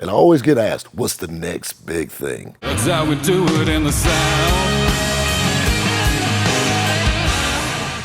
And I always get asked, what's the next big thing? That's how we do it in the South.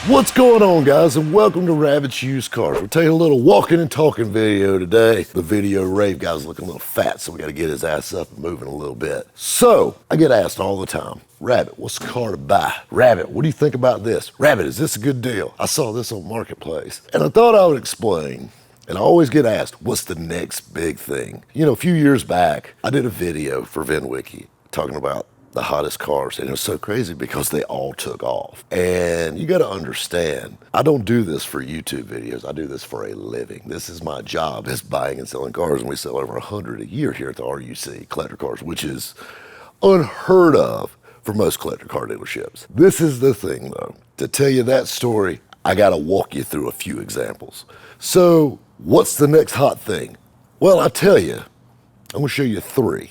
What's going on, guys, and welcome to Rabbit's Used Cars. We're taking a little walking and talking video today. The video rave guy's looking a little fat, so we got to get his ass up and moving a little bit. So, I get asked all the time, Rabbit, what's the car to buy? Rabbit, what do you think about this? Rabbit, is this a good deal? I saw this on Marketplace. And I thought I would explain, and I always get asked, what's the next big thing? You know, a few years back, I did a video for VinWiki talking about the hottest cars, and it was so crazy because they all took off. And you got to understand, I don't do this for YouTube videos. I do this for a living. This is my job, is buying and selling cars, and we sell over 100 a year here at the RUC, collector cars, which is unheard of for most collector car dealerships. This is the thing, though. To tell you that story, I got to walk you through a few examples. So what's the next hot thing? Well, I tell you, I'm going to show you three.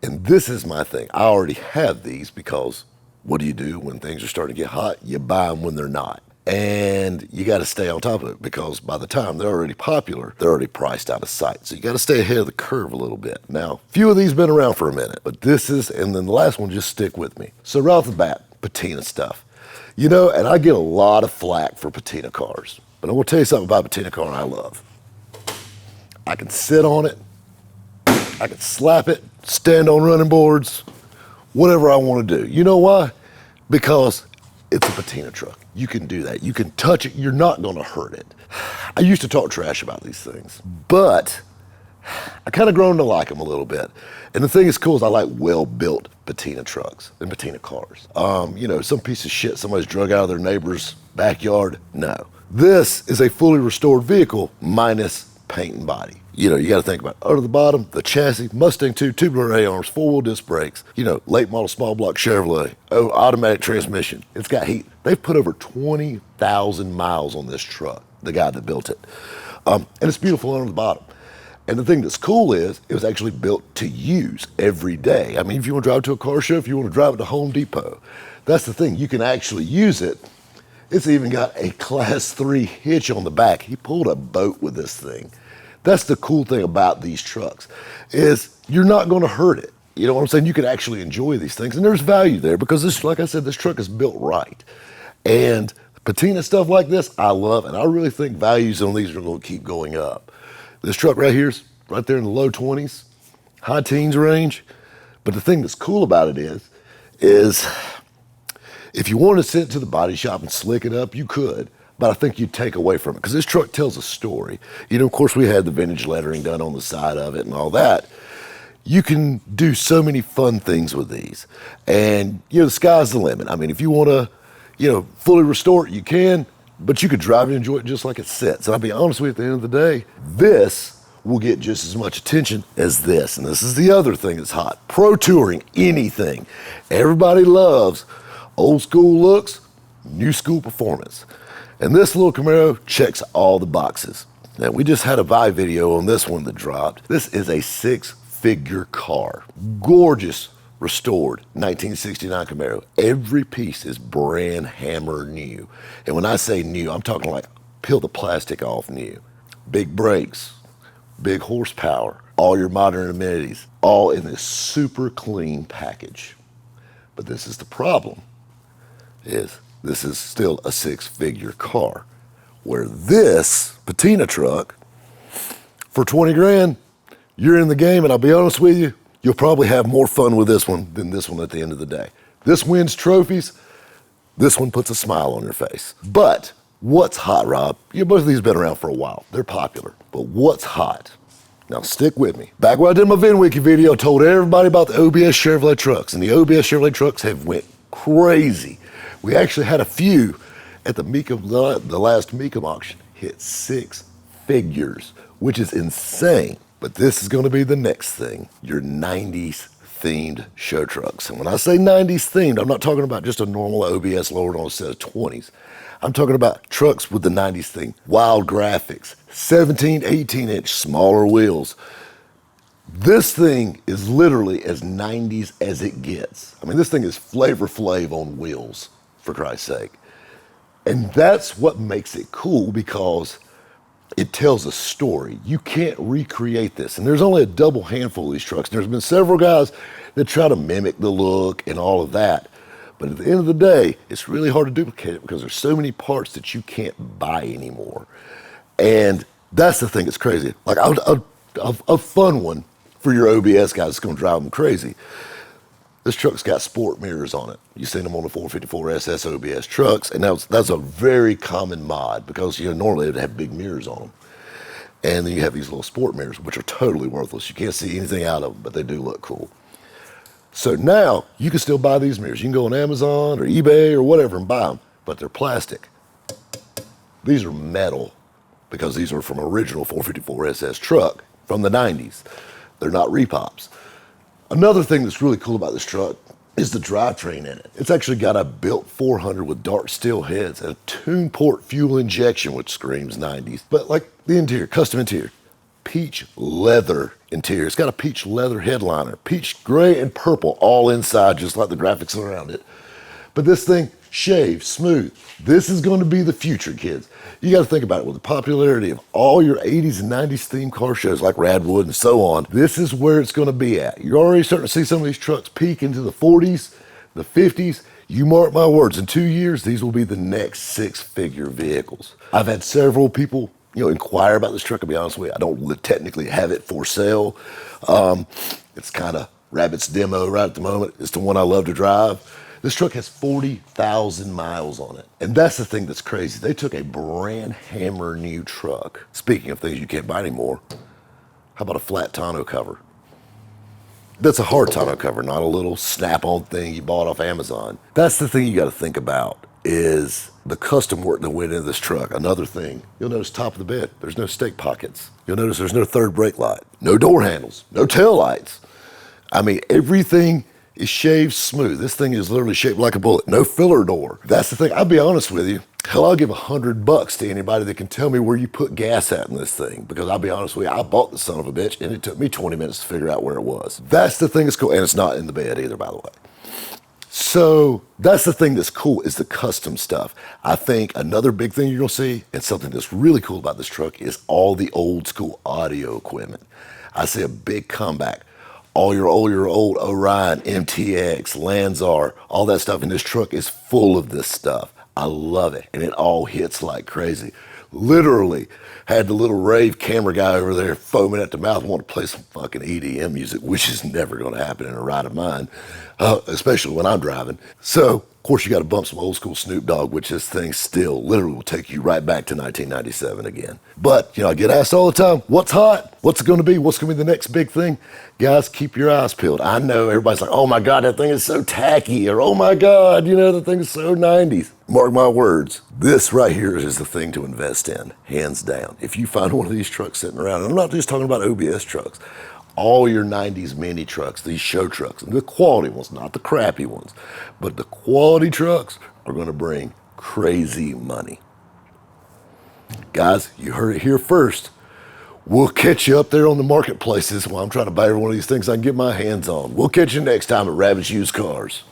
And this is my thing. I already have these because what do you do when things are starting to get hot? You buy them when they're not. And you got to stay on top of it because by the time they're already popular, they're already priced out of sight. So you got to stay ahead of the curve a little bit. Now, a few of these been around for a minute, but this is, and then the last one, just stick with me. So right off the bat, patina stuff. You know, and I get a lot of flack for patina cars, but I'm going to tell you something about a patina car I love. I can sit on it. I can slap it, stand on running boards, whatever I want to do. You know why? Because it's a patina truck. You can do that. You can touch it. You're not going to hurt it. I used to talk trash about these things, but I kind of grown to like them a little bit. And the thing that's cool is I like well-built patina trucks and patina cars. You know, some piece of shit somebody's drug out of their neighbor's backyard. No. This is a fully restored vehicle minus paint and body. You know, you got to think about under the bottom, the chassis, Mustang 2, tubular A-arms, four-wheel disc brakes, you know, late model small block Chevrolet, automatic transmission. It's got heat. They've put over 20,000 miles on this truck, the guy that built it. And it's beautiful under the bottom. And the thing that's cool is it was actually built to use every day. I mean, if you want to drive to a car show, if you want to drive it to Home Depot, that's the thing. You can actually use it. It's even got a Class 3 hitch on the back. He pulled a boat with this thing. That's the cool thing about these trucks, is you're not going to hurt it. You know what I'm saying? You can actually enjoy these things, and there's value there because this, like I said, this truck is built right. And patina stuff like this, I love, and I really think values on these are going to keep going up. This truck right here is right there in the low 20s, high teens range. But the thing that's cool about it is if you want to send it to the body shop and slick it up, you could. But I think you'd take away from it because this truck tells a story. You know, of course, we had the vintage lettering done on the side of it and all that. You can do so many fun things with these. And, you know, the sky's the limit. I mean, if you want to, you know, fully restore it, you can, but you could drive and enjoy it just like it sits. And I'll be honest with you, at the end of the day, this will get just as much attention as this. And this is the other thing that's hot. Pro touring, anything. Everybody loves old school looks, new school performance. And this little Camaro checks all the boxes. Now, we just had a buy video on this one that dropped. This is a six-figure car. Gorgeous, restored 1969 Camaro. Every piece is brand hammer new. And when I say new, I'm talking like peel the plastic off new. Big brakes, big horsepower, all your modern amenities, all in this super clean package. But this is the problem, is this is still a six-figure car, where this patina truck, for 20 grand, you're in the game, and I'll be honest with you, you'll probably have more fun with this one than this one at the end of the day. This wins trophies. This one puts a smile on your face. But what's hot, Rob? You know, both of these have been around for a while. They're popular. But what's hot? Now, stick with me. Back when I did my VinWiki video, I told everybody about the OBS Chevrolet trucks, and the OBS Chevrolet trucks have went crazy. We actually had a few at the last Mecum auction hit six figures, which is insane. But this is going to be the next thing, your 90s themed show trucks. And when I say 90s themed, I'm not talking about just a normal OBS lowered on a set of 20s. I'm talking about trucks with the 90s theme, wild graphics, 17, 18-inch smaller wheels. This thing is literally as 90s as it gets. I mean, this thing is Flavor Flav on wheels, for Christ's sake. And that's what makes it cool, because It tells a story. You can't recreate this. And there's only a double handful of these trucks. There's been several guys that try to mimic the look and all of that. But at the end of the day, it's really hard to duplicate it because there's so many parts that you can't buy anymore. And that's the thing that's crazy. Like a fun one for your OBS guys that's gonna drive them crazy. This truck's got sport mirrors on it. You've seen them on the 454 SS OBS trucks, and that's a very common mod because normally it'd have big mirrors on them. And then you have these little sport mirrors, which are totally worthless. You can't see anything out of them, but they do look cool. So now you can still buy these mirrors. You can go on Amazon or eBay or whatever and buy them, but they're plastic. These are metal because these are from original 454 SS truck from the 90s. They're not repops. Another thing that's really cool about this truck is the drivetrain in it. It's actually got a built 400 with dark steel heads and a tune port fuel injection, which screams 90s. But like the interior, custom interior, peach leather interior. It's got a peach leather headliner, peach gray and purple all inside, just like the graphics around it. But this thing, shaved, smooth. This is going to be the future, kids. You got to think about it. With the popularity of all your 80s and 90s themed car shows like Radwood and so on, this is where it's going to be at. You're already starting to see some of these trucks peak into the 40s, the 50s. You mark my words, in 2 years, these will be the next six-figure vehicles. I've had several people inquire about this truck. I'll be honest with you, I don't technically have it for sale. It's kind of Rabbit's demo right at the moment. It's the one I love to drive. This truck has 40,000 miles on it. And that's the thing that's crazy. They took a brand hammer new truck. Speaking of things you can't buy anymore, how about a flat tonneau cover? That's a hard tonneau cover, not a little snap-on thing you bought off Amazon. That's the thing you gotta think about is the custom work that went into this truck. Another thing, you'll notice top of the bed, there's no stake pockets. You'll notice there's no third brake light, no door handles, no tail lights. I mean, everything is shaved smooth. This thing is literally shaped like a bullet. No filler door. That's the thing. I'll be honest with you. Hell, I'll give $100 to anybody that can tell me where you put gas at in this thing. Because I'll be honest with you, I bought the son of a bitch and it took me 20 minutes to figure out where it was. That's the thing that's cool. And it's not in the bed either, by the way. So that's the thing that's cool is the custom stuff. I think another big thing you're gonna see and something that's really cool about this truck is all the old school audio equipment. I see a big comeback. All your old Orion, MTX, Lanzar, all that stuff in this truck is full of this stuff. I love it, and it all hits like crazy. Literally had the little rave camera guy over there foaming at the mouth, want to play some fucking EDM music, which is never going to happen in a ride of mine, especially when I'm driving. So, of course, you got to bump some old school Snoop Dogg, which this thing still literally will take you right back to 1997 again. But, I get asked all the time, what's hot? What's it going to be? What's going to be the next big thing? Guys, keep your eyes peeled. I know everybody's like, oh my God, that thing is so tacky, or oh my God, that thing is so 90s. Mark my words, this right here is the thing to invest in, hands down. If you find one of these trucks sitting around, and I'm not just talking about OBS trucks, all your 90s mini trucks, these show trucks, and the quality ones, not the crappy ones, but the quality trucks are gonna bring crazy money. Guys, you heard it here first. We'll catch you up there on the marketplaces while I'm trying to buy every one of these things I can get my hands on. We'll catch you next time at Rabbit's Used Cars.